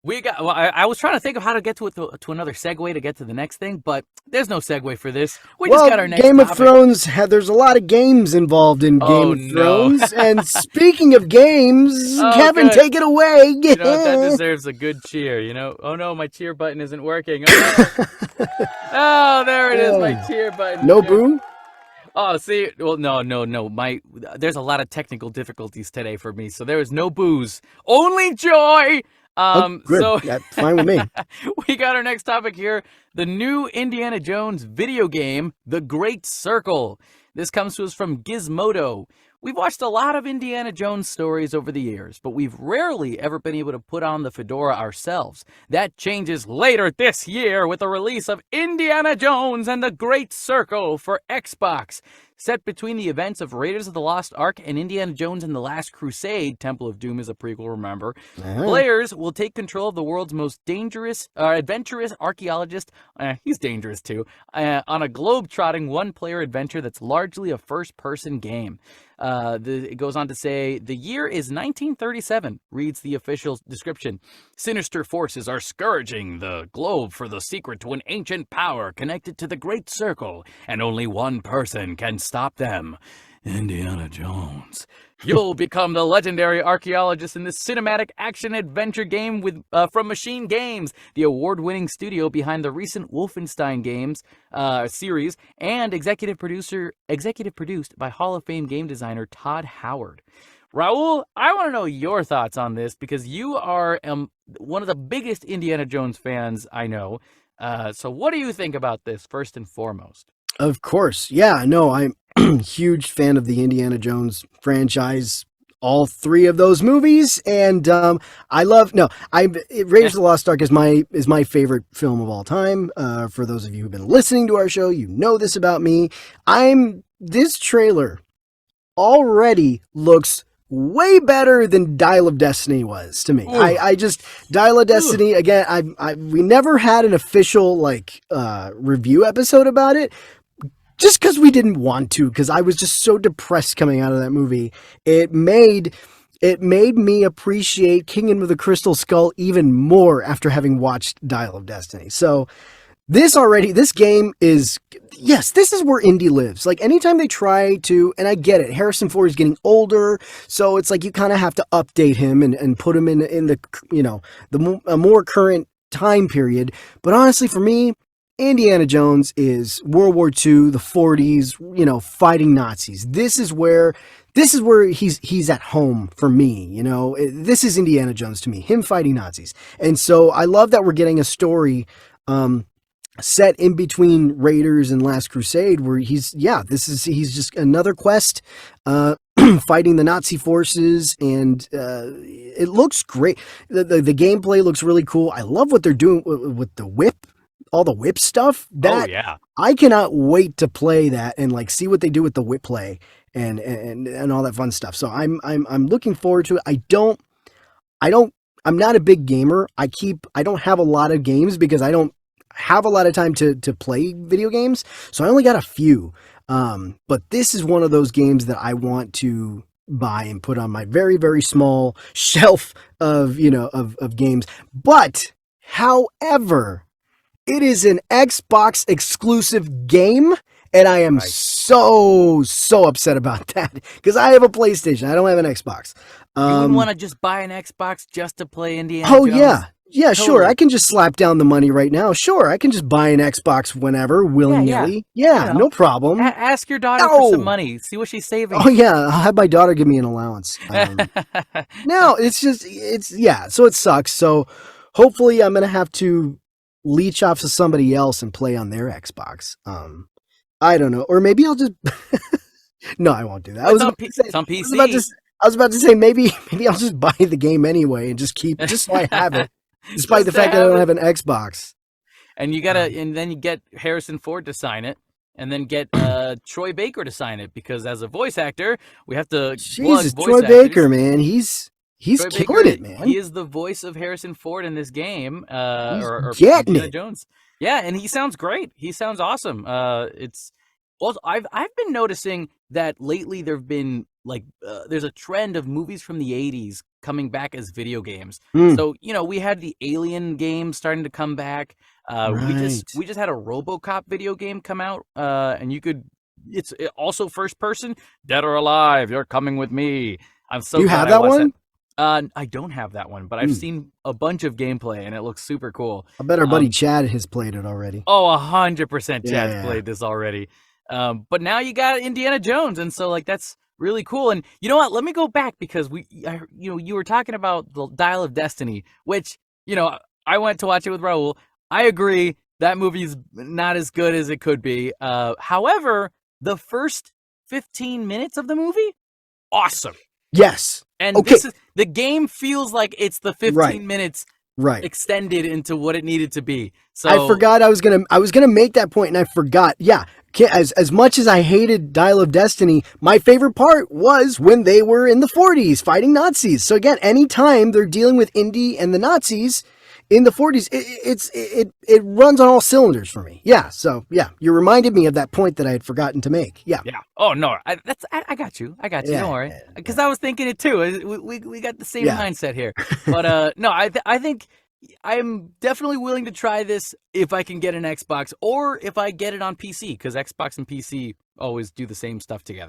Well, I was trying to think of how to get to another segue to get to the next thing, but there's no segue for this. We just Well, got our next Game of topic. Thrones, there's a lot of games involved in Game Oh of no. Thrones. And speaking of games, Oh, Kevin, good. take it away. You know what? That deserves a good cheer, you know? Oh no, my cheer button isn't working. Oh no. Oh, there it is. My Oh, cheer button. no Good. boo? Oh, see, well, no. There's a lot of technical difficulties today for me, so there is no booze, only joy. Oh, good. So That's fine with me. we got our next topic here: the new Indiana Jones video game, The Great Circle. This comes to us from Gizmodo. We've watched a lot of Indiana Jones stories over the years, but we've rarely ever been able to put on the fedora ourselves. That changes later this year with the release of Indiana Jones and the Great Circle for Xbox. Set between the events of Raiders of the Lost Ark and Indiana Jones and the Last Crusade, Temple of Doom is a prequel, remember, players will take control of the world's most adventurous archaeologist, he's dangerous too, on a globe-trotting one-player adventure that's largely a first-person game. It goes on to say, the year is 1937, reads the official description. Sinister forces are scourging the globe for the secret to an ancient power connected to the Great Circle, and only one person can stop them. Indiana Jones. You'll become the legendary archaeologist in this cinematic action-adventure game from MachineGames, the award-winning studio behind the recent Wolfenstein games series, and executive produced by Hall of Fame game designer Todd Howard. Raul, I want to know your thoughts on this because you are one of the biggest Indiana Jones fans I know. So what do you think about this, first and foremost? Of course. Yeah, no, I'm a huge fan of the Indiana Jones franchise. All three of those movies, and Raiders of the Lost Ark is my favorite film of all time. For those of you who've been listening to our show, you know this about me. This trailer already looks way better than Dial of Destiny was to me. I just Dial of Destiny again. We never had an official review episode about it. Just because we didn't want to, because I was just so depressed coming out of that movie. It made me appreciate Kingdom of the Crystal Skull even more after having watched Dial of Destiny. So this game is, yes, this is where Indy lives. Like anytime they try to, and I get it, Harrison Ford is getting older, so it's like you kind of have to update him and put him in a more current time period. But honestly, for me, Indiana Jones is World War II, the 40s, fighting Nazis. This is where he's at home for me, This is Indiana Jones to me, him fighting Nazis. And so I love that we're getting a story set in between Raiders and Last Crusade where he's just another quest fighting the Nazi forces, and it looks great. The gameplay looks really cool. I love what they're doing with the whip. All the whip stuff. I cannot wait to play that and see what they do with the whip play and all that fun stuff. So I'm looking forward to it. I'm not a big gamer. I don't have a lot of games because I don't have a lot of time to play video games. So I only got a few. But this is one of those games that I want to buy and put on my very, very small shelf of games. But however, it is an Xbox exclusive game, and I am so upset about that because I have a PlayStation. I don't have an Xbox. You wouldn't want to just buy an Xbox just to play Indiana Jones? Yeah, totally. Sure. I can just slap down the money right now. Sure, I can just buy an Xbox whenever, willy-nilly. Yeah, no problem. Ask your daughter for some money. See what she's saving. Oh, yeah. I'll have my daughter give me an allowance. No, so it sucks. So hopefully I'm going to have to leech off to somebody else and play on their Xbox. I don't know. Or maybe I'll just... No, I won't do that. Some PC. I was about to say maybe I'll just buy the game anyway and just so I have it. Despite the fact that I don't have an Xbox. And and then you get Harrison Ford to sign it, and then get Troy Baker to sign it, because as a voice actor, we have to Jesus, Troy Baker, man. He's killing it, man. He is the voice of Harrison Ford in this game, or Indiana Jones. Yeah, and he sounds great. He sounds awesome. It's also I've been noticing that lately there've been there's a trend of movies from the 80s coming back as video games. Hmm. So, we had the Alien game starting to come back. Right. We just had a RoboCop video game come out, and it's also first person, dead or alive, you're coming with me. I'm so Do you glad have I that watched one? that. I don't have that one, but I've Hmm. seen a bunch of gameplay and it looks super cool. I bet our buddy Um, Chad has played it already. Oh, 100% Chad's Yeah. played this already. But now you got Indiana Jones, and so like that's really cool. And you know what? Let me go back because you were talking about the Dial of Destiny, which I went to watch it with Raul. I agree that movie's not as good as it could be. However, the first 15 minutes of the movie, awesome. Yes. And Okay. the game feels like it's the 15 Right. minutes Right. extended into what it needed to be. So I forgot I was gonna make that point, and I forgot. Yeah, as much as I hated Dial of Destiny, my favorite part was when they were in the 40s fighting Nazis. So again, anytime they're dealing with Indy and the Nazis in the 40s, it runs on all cylinders for me. Yeah. So yeah, you reminded me of that point that I had forgotten to make. Yeah. Yeah. Oh no, I got you. I got you. Yeah, Don't worry, yeah, because I was thinking it too. We got the same Yeah. mindset here. But no, I think I'm definitely willing to try this if I can get an Xbox or if I get it on PC, because Xbox and PC always do the same stuff together.